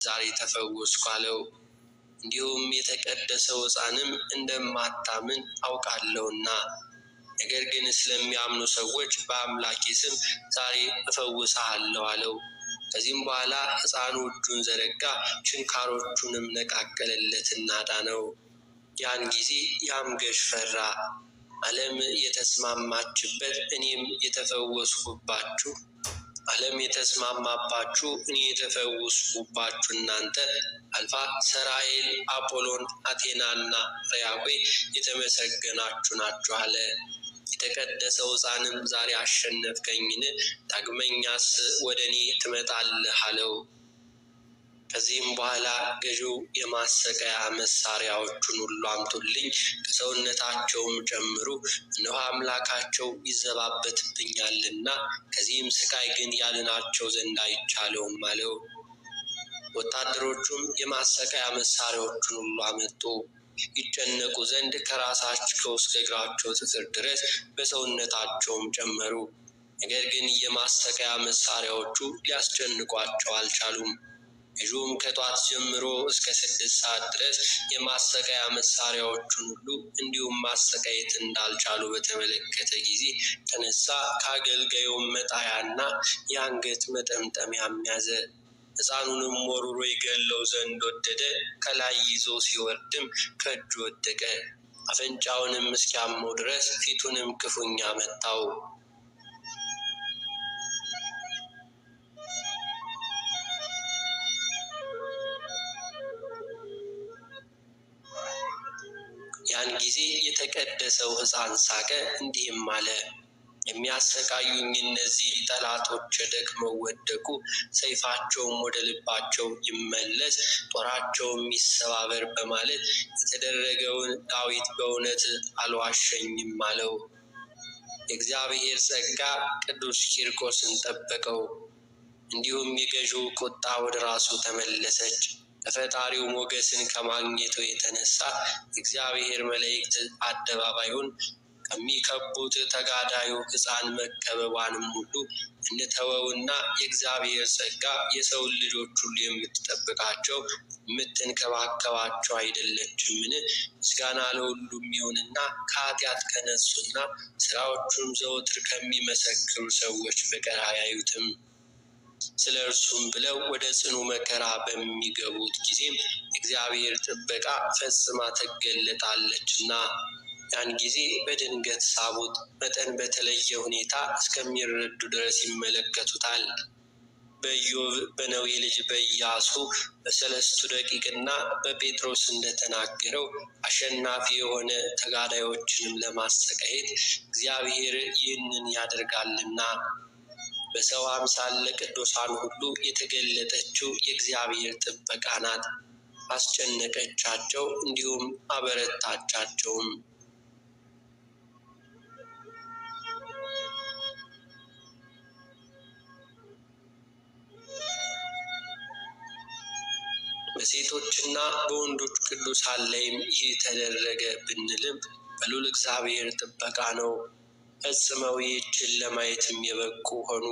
ዛሬ ተፈወስኩ አለው። እንዲሁም የተቀደሰው ሕፃንም እንደማታምን አውቃለሁና ነገር ግን ስለሚያምኑ ሰዎች በአምላኬ ስም ዛሬ እፈውስሃለሁ አለው። ከዚህም በኋላ ሕፃኑ እጁን ዘረጋ፣ ችንካሮቹንም ነቃቀለለትና ዳነው። ያን ጊዜ ያም ገዥ ፈራ። ዓለም የተስማማችበት እኔም የተፈወስኩባችሁ ዓለም የተስማማባችሁ እኔ የተፈወስኩባችሁ እናንተ አልፋ፣ ሰራኤል፣ አፖሎን፣ አቴናና ሪያቆ የተመሰገናችሁ ናችሁ አለ። የተቀደሰው ሕፃንም ዛሬ አሸነፍከኝን? ዳግመኛስ ወደ እኔ ትመጣለህ አለው። ከዚህም በኋላ ገዢው የማሰቃያ መሳሪያዎቹን ሁሉ አምጡልኝ፣ ከሰውነታቸውም ጨምሩ፣ እነሆ አምላካቸው ይዘባበትብኛልና ከዚህም ስቃይ ግን ያድናቸው ዘንድ አይቻለውም አለው። ወታደሮቹም የማሰቃያ መሳሪያዎቹን ሁሉ አመጡ። ይጨነቁ ዘንድ ከራሳቸው እስከ እግራቸው ጥፍር ድረስ በሰውነታቸውም ጨመሩ። ነገር ግን የማሰቃያ መሳሪያዎቹ ሊያስጨንቋቸው አልቻሉም። ገዢውም ከጧት ጀምሮ እስከ 6 ሰዓት ድረስ የማሰቃያ መሳሪያዎቹን ሁሉ እንዲሁም ማሰቃየት እንዳልቻሉ በተመለከተ ጊዜ ተነሳ። ከአገልጋዩም መጣያና የአንገት መጠምጠሚያም ያዘ። ሕፃኑንም ወርውሮ ይገለው ዘንድ ወደደ። ከላይ ይዞ ሲወርድም ከእጁ ወደቀ። አፍንጫውንም እስኪያመው ድረስ ፊቱንም ክፉኛ መታው። ያን ጊዜ የተቀደሰው ሕፃን ሳቀ፣ እንዲህም አለ፣ የሚያሰቃዩኝ እነዚህ ጠላቶች ደክመው ወደቁ። ሰይፋቸውም ወደ ልባቸው ይመለስ፣ ጦራቸውም ይሰባበር በማለት የተደረገውን ዳዊት በእውነት አልዋሸኝም አለው። የእግዚአብሔር ጸጋ ቅዱስ ቂርቆስን ጠበቀው። እንዲሁም የገዢው ቁጣ ወደ ራሱ ተመለሰች። ከፈጣሪው ሞገስን ከማግኘቱ የተነሳ እግዚአብሔር መላእክት አደባባዩን ከሚከቡት ተጋዳዩ ሕፃን መከበቧንም ሁሉ እንተወውና የእግዚአብሔር ጸጋ የሰውን ልጆች ሁሉ የምትጠብቃቸው የምትንከባከባቸው አይደለችምን? ምስጋና ለሁሉም ይሁንና ከኃጢአት ከነጹና ስራዎቹም ዘወትር ከሚመሰክሩ ሰዎች በቀር አያዩትም። ስለ እርሱም ብለው ወደ ጽኑ መከራ በሚገቡት ጊዜም እግዚአብሔር ጥበቃ ፈጽማ ትገለጣለችና ያን ጊዜ በድንገት ሳቡት። መጠን በተለየ ሁኔታ እስከሚረዱ ድረስ ይመለከቱታል። በኢዮብ በነዌ ልጅ በኢያሱ በሰለስቱ ደቂቅና በጴጥሮስ እንደተናገረው አሸናፊ የሆነ ተጋዳዮችንም ለማሰቃየት እግዚአብሔር ይህንን ያደርጋልና። በሰው አምሳል ለቅዱሳን ሁሉ የተገለጠችው የእግዚአብሔር ጥበቃ ናት። አስጨነቀቻቸው፣ እንዲሁም አበረታቻቸውም። በሴቶችና በወንዶች ቅዱሳን ላይም ይህ ተደረገ ብንልም በልዑል እግዚአብሔር ጥበቃ ነው። ፈጽመው ይህችን ለማየትም የበቁ ሆኑ።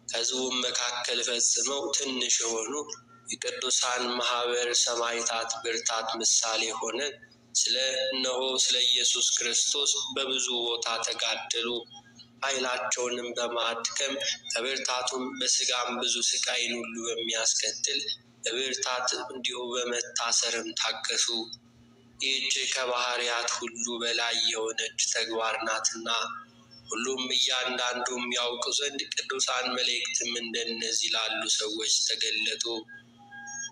ከሕዝቡም መካከል ፈጽመው ትንሽ የሆኑ የቅዱሳን ማህበር ሰማዕታት ብርታት ምሳሌ ሆነ ስለ ኢየሱስ ክርስቶስ በብዙ ቦታ ተጋደሉ። ኃይላቸውንም በማድከም ከብርታቱም በስጋም ብዙ ስቃይን ሁሉ በሚያስከትል በብርታት እንዲሁ በመታሰርም ታገሱ። ይህች ከባህርያት ሁሉ በላይ የሆነች ተግባር ናትና ሁሉም እያንዳንዱም ያውቁ ዘንድ ቅዱሳን መላእክትም እንደነዚህ ላሉ ሰዎች ተገለጡ።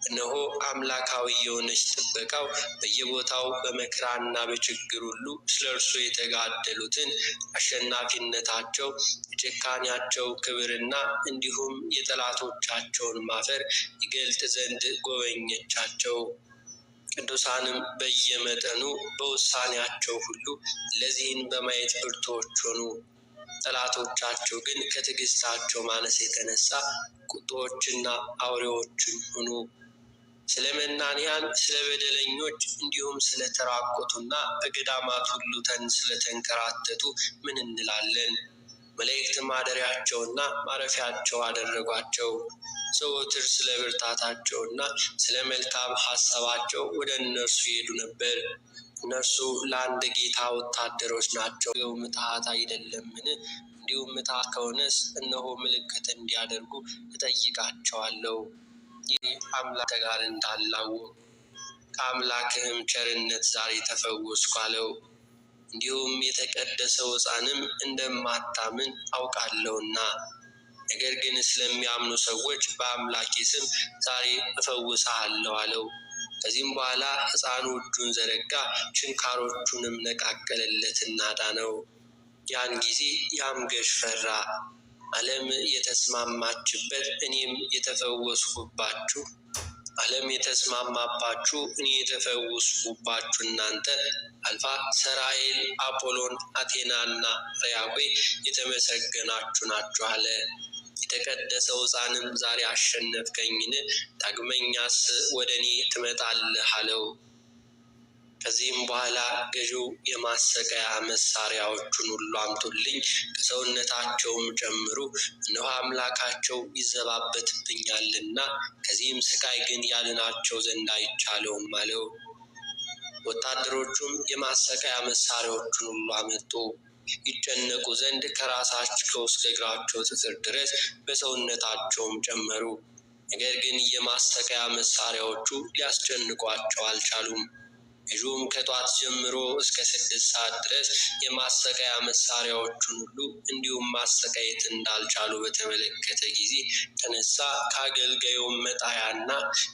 እነሆ አምላካዊ የሆነች ጥበቃው በየቦታው በመከራና በችግር ሁሉ ስለ እርሱ የተጋደሉትን አሸናፊነታቸው፣ የጭካኔያቸው ክብርና እንዲሁም የጠላቶቻቸውን ማፈር ይገልጥ ዘንድ ጎበኘቻቸው። ቅዱሳንም በየመጠኑ በውሳኔያቸው ሁሉ ለዚህን በማየት ብርቱዎች ሆኑ። ጠላቶቻቸው ግን ከትዕግስታቸው ማነስ የተነሳ ቁጦዎችና አውሬዎችም ሆኑ። ስለ መናንያን፣ ስለ በደለኞች እንዲሁም ስለ ተራቆቱና በገዳማት ሁሉ ስለተንከራተቱ ምን እንላለን? መላእክት ማደሪያቸውና ማረፊያቸው አደረጓቸው። ዘወትር ስለ ብርታታቸውና ስለ መልካም ሐሳባቸው ወደ እነርሱ ይሄዱ ነበር። እነርሱ ለአንድ ጌታ ወታደሮች ናቸው። ምትሃት አይደለምን? እንዲሁም ምትሃት ከሆነስ እነሆ ምልክት እንዲያደርጉ እጠይቃቸዋለሁ። ይህ አምላክ ጋር እንዳላወቁ ከአምላክህም ቸርነት ዛሬ ተፈወስኩ አለው። እንዲሁም የተቀደሰው ሕፃንም እንደማታምን አውቃለሁና፣ ነገር ግን ስለሚያምኑ ሰዎች በአምላኬ ስም ዛሬ እፈውስሃለሁ አለው። ከዚህም በኋላ ሕፃኑ እጁን ዘረጋ፣ ችንካሮቹንም ነቃቀለለትና ዳነው። ያን ጊዜ ያም ገዥ ፈራ። ዓለም የተስማማችበት እኔም የተፈወስኩባችሁ ዓለም የተስማማባችሁ እኔ የተፈወስኩባችሁ እናንተ አልፋ፣ ሰራኤል፣ አጶሎን፣ አቴናና ርያቄ የተመሰገናችሁ ናችሁ አለ። የተቀደሰው ሕፃንም ዛሬ አሸነፍከኝን? ዳግመኛስ ወደ እኔ ትመጣለህ አለው። ከዚህም በኋላ ገዢው የማሰቃያ መሳሪያዎቹን ሁሉ አምጡልኝ፣ ከሰውነታቸውም ጨምሩ፣ እነሆ አምላካቸው ይዘባበትብኛልና ከዚህም ስቃይ ግን ያድናቸው ዘንድ አይቻለውም አለው። ወታደሮቹም የማሰቃያ መሳሪያዎቹን ሁሉ አመጡ። ይጨነቁ ዘንድ ከራሳቸው እስከ እግራቸው ጥፍር ድረስ በሰውነታቸውም ጨመሩ። ነገር ግን የማሰቃያ መሳሪያዎቹ ሊያስጨንቋቸው አልቻሉም። ገዢውም ከጧት ጀምሮ እስከ 6 ሰዓት ድረስ የማሰቃያ መሳሪያዎቹን ሁሉ እንዲሁም ማሰቃየት እንዳልቻሉ በተመለከተ ጊዜ ተነሳ። ከአገልጋዩም መጣያና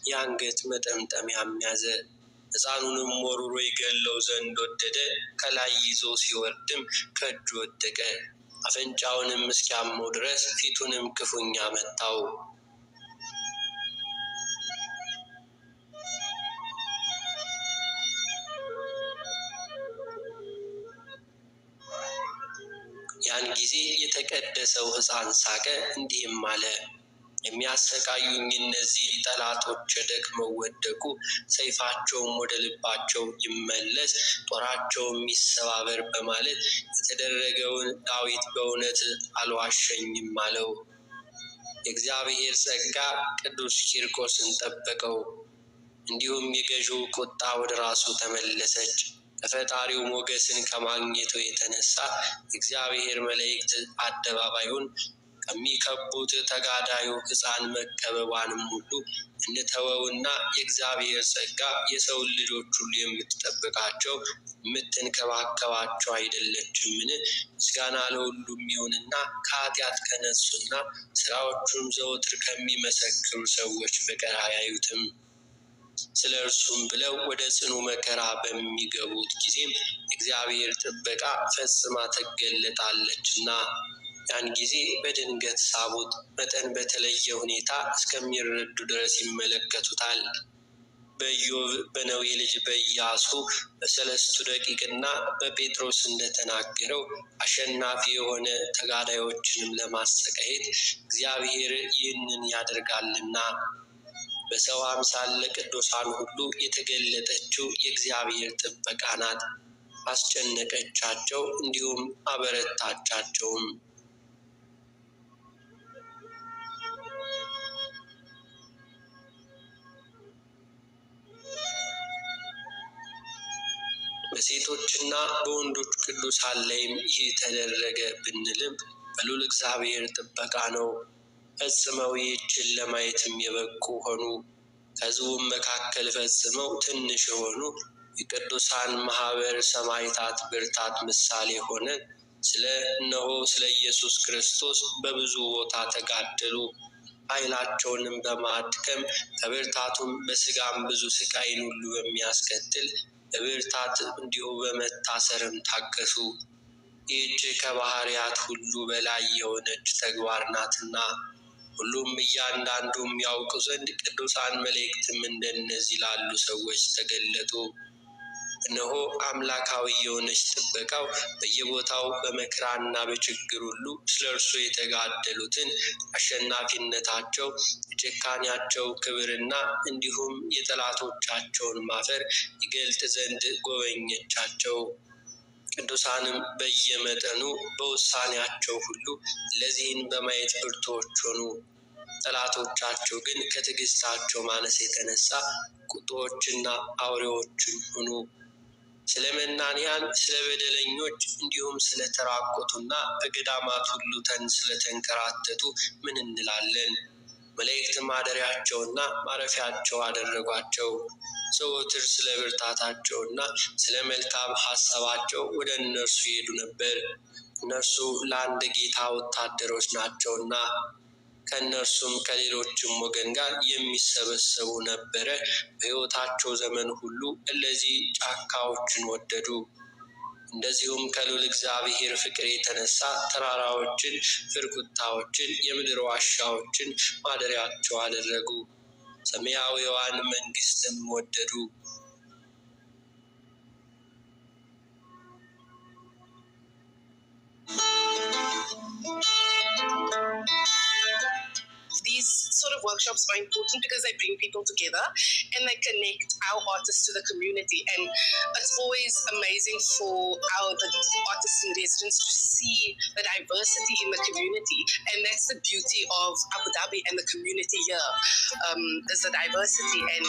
የአንገት መጠምጠሚያም ያዘ። ሕፃኑንም ወርውሮ ይገለው ዘንድ ወደደ። ከላይ ይዞ ሲወርድም ከእጁ ወደቀ። አፍንጫውንም እስኪያመው ድረስ ፊቱንም ክፉኛ መታው። ያን ጊዜ የተቀደሰው ሕፃን ሳቀ፣ እንዲህም አለ፣ የሚያሰቃዩኝ እነዚህ ጠላቶች ደክመው ወደቁ። ሰይፋቸውም ወደ ልባቸው ይመለስ፣ ጦራቸውም ይሰባበር በማለት የተደረገውን ዳዊት በእውነት አልዋሸኝም አለው። የእግዚአብሔር ጸጋ ቅዱስ ቂርቆስን ጠበቀው። እንዲሁም የገዢው ቁጣ ወደ ራሱ ተመለሰች። ከፈጣሪው ሞገስን ከማግኘቱ የተነሳ እግዚአብሔር መላእክት አደባባዩን ከሚከቡት ተጋዳዩ ሕፃን መከበቧንም ሁሉ እንተወውና የእግዚአብሔር ጸጋ የሰው ልጆች ሁሉ የምትጠብቃቸው የምትንከባከባቸው አይደለችምን? ምስጋና ለሁሉም ይሁንና ከኃጢአት ከነጹና ስራዎቹን ዘወትር ከሚመሰክሩ ሰዎች በቀር አያዩትም። ስለ እርሱም ብለው ወደ ጽኑ መከራ በሚገቡት ጊዜም እግዚአብሔር ጥበቃ ፈጽማ ትገለጣለችና፣ ያን ጊዜ በድንገት ሳቡት። መጠን በተለየ ሁኔታ እስከሚረዱ ድረስ ይመለከቱታል። በኢዮብ በነዌ ልጅ በኢያሱ በሰለስቱ ደቂቅና በጴጥሮስ እንደተናገረው አሸናፊ የሆነ ተጋዳዮችንም ለማሰቃየት እግዚአብሔር ይህንን ያደርጋልና፣ በሰው አምሳል ለቅዱሳን ሁሉ የተገለጠችው የእግዚአብሔር ጥበቃ ናት። አስጨነቀቻቸው፣ እንዲሁም አበረታቻቸውም። በሴቶችና በወንዶች ቅዱሳን ላይም ይህ ተደረገ ብንልም በልዑል እግዚአብሔር ጥበቃ ነው። ፈጽመው ይህችን ለማየትም የበቁ ሆኑ። ከሕዝቡም መካከል ፈጽመው ትንሽ የሆኑ የቅዱሳን ማህበር ሰማዕታት ብርታት ምሳሌ ሆነ ስለ ኢየሱስ ክርስቶስ በብዙ ቦታ ተጋደሉ። ኃይላቸውንም በማድከም ከብርታቱም በስጋም ብዙ ስቃይን ሁሉ በሚያስከትል በብርታት እንዲሁ በመታሰርም ታገሱ። ይህች ከባህርያት ሁሉ በላይ የሆነች ተግባር ናትና፣ ሁሉም እያንዳንዱም ያውቁ ዘንድ ቅዱሳን መላእክትም እንደነዚህ ላሉ ሰዎች ተገለጡ። እነሆ አምላካዊ የሆነች ጥበቃው በየቦታው በመከራና በችግር ሁሉ ስለ እርሱ የተጋደሉትን አሸናፊነታቸው፣ የጭካኔያቸው ክብርና እንዲሁም የጠላቶቻቸውን ማፈር ይገልጥ ዘንድ ጎበኘቻቸው። ቅዱሳንም በየመጠኑ በውሳኔያቸው ሁሉ ለዚህን በማየት ብርቱዎች ሆኑ። ጠላቶቻቸው ግን ከትዕግስታቸው ማነስ የተነሳ ቁጦዎችና አውሬዎችም ሆኑ። ስለ መናንያን፣ ስለ በደለኞች እንዲሁም ስለ ተራቆቱና በገዳማት ሁሉ ስለተንከራተቱ ምን እንላለን? መላእክት ማደሪያቸውና ማረፊያቸው አደረጓቸው። ዘወትር ስለ ብርታታቸውና ስለ መልካም ሐሳባቸው ወደ እነርሱ ይሄዱ ነበር። እነርሱ ለአንድ ጌታ ወታደሮች ናቸውና ከእነርሱም ከሌሎችም ወገን ጋር የሚሰበሰቡ ነበረ። በሕይወታቸው ዘመን ሁሉ እነዚህ ጫካዎችን ወደዱ። እንደዚሁም ከልዑል እግዚአብሔር ፍቅር የተነሳ ተራራዎችን፣ ፍርኩታዎችን፣ የምድር ዋሻዎችን ማደሪያቸው አደረጉ። ሰማያዊዋን መንግሥትን ወደዱ። These sort of workshops are important because they bring people together and they connect our artists to the community, and it's always amazing for the artists in residence to see the diversity in the community, and that's the beauty of Abu Dhabi and the community here. There's a diversity and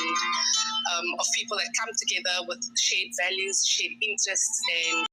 of people that come together with shared values, shared interests, and